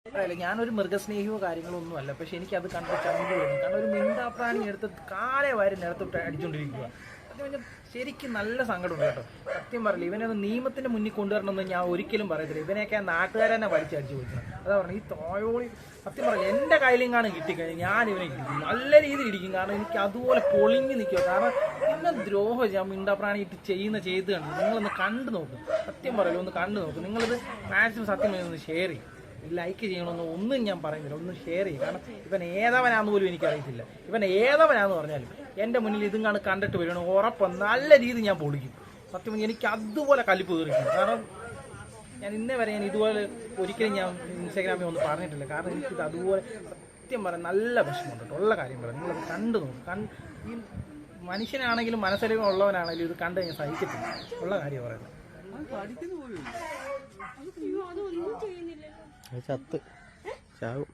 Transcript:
അല്ല, ഞാനൊരു മൃഗസ്നേഹിയോ കാര്യങ്ങളോ ഒന്നും അല്ല. പക്ഷെ എനിക്കത് കണ്ട് ചങ്ക് വരുന്നു. കാരണം ഒരു മിണ്ടാപ്രാണി എടുത്ത് കാലേ വാരി നിലത്തോട്ട് അടിച്ചുകൊണ്ടിരിക്കുക. സത്യം പറഞ്ഞാൽ ശരിക്കും നല്ല സങ്കടമുണ്ട് കേട്ടോ. സത്യം പറയില്ല, ഇവനത് നിയമത്തിന്റെ മുന്നിൽ കൊണ്ടുവരണമെന്ന് ഞാൻ ഒരിക്കലും പറയത്തില്ല. ഇവനെയൊക്കെ നാട്ടുകാരെന്നെ വലിച്ചടിച്ചു കൊടുക്കണം. അതാ പറഞ്ഞത്, ഈ തോയോളി സത്യം പറയില്ല, എൻ്റെ കയ്യിലെങ്ങാനും കിട്ടിക്കഴിഞ്ഞാൽ ഞാൻ ഇവനെ ഇടിക്കും, നല്ല രീതിയിൽ ഇടിക്കും. കാരണം എനിക്ക് അതുപോലെ പൊളിഞ്ഞ് നിൽക്കുക. കാരണം ഇന്ന ദ്രോഹം ഞാൻ മിണ്ടാപ്രാണി ഇട്ട് ചെയ്ത് കണ്ടു. നിങ്ങളൊന്ന് കണ്ടു നോക്കും. സത്യം പറയില്ല, ഒന്ന് കണ്ടു നോക്കും. നിങ്ങളിത് മാക്സിമം സത്യം ഒന്ന് ഷെയർ ചെയ്യും, ലൈക്ക് ചെയ്യണമെന്ന് ഒന്നും ഞാൻ പറയുന്നില്ല. ഒന്ന് ഷെയർ ചെയ്യും. കാരണം ഇവൻ ഏതവനാന്ന് പോലും എനിക്കറിയത്തില്ല. ഇവൻ ഏതവനാന്ന് പറഞ്ഞാലും എൻ്റെ മുന്നിൽ ഇതും കണ്ടിട്ട് വരണം, ഉറപ്പം നല്ല രീതി ഞാൻ പൊളിക്കും. സത്യം പറഞ്ഞാൽ എനിക്ക് അതുപോലെ കലിപ്പ് കയറിക്കും. കാരണം ഞാൻ ഇന്നേ വരെ ഞാൻ ഇതുപോലെ ഒരിക്കലും ഞാൻ ഇൻസ്റ്റാഗ്രാമിൽ ഒന്നും പറഞ്ഞിട്ടില്ല. കാരണം എനിക്കിത് അതുപോലെ സത്യം പറയാൻ നല്ല വിഷമമുണ്ട്. ഉള്ള കാര്യം പറയാം, നിങ്ങളത് കണ്ടു നോക്കും. ഈ മനുഷ്യനാണെങ്കിലും മനസ്സലിവ് ഉള്ളവനാണെങ്കിലും ഇത് കണ്ട് ഞാൻ സഹിക്കത്തില്ല. ഉള്ള കാര്യം പറയുന്നത്. ചത്ത് ചാവും.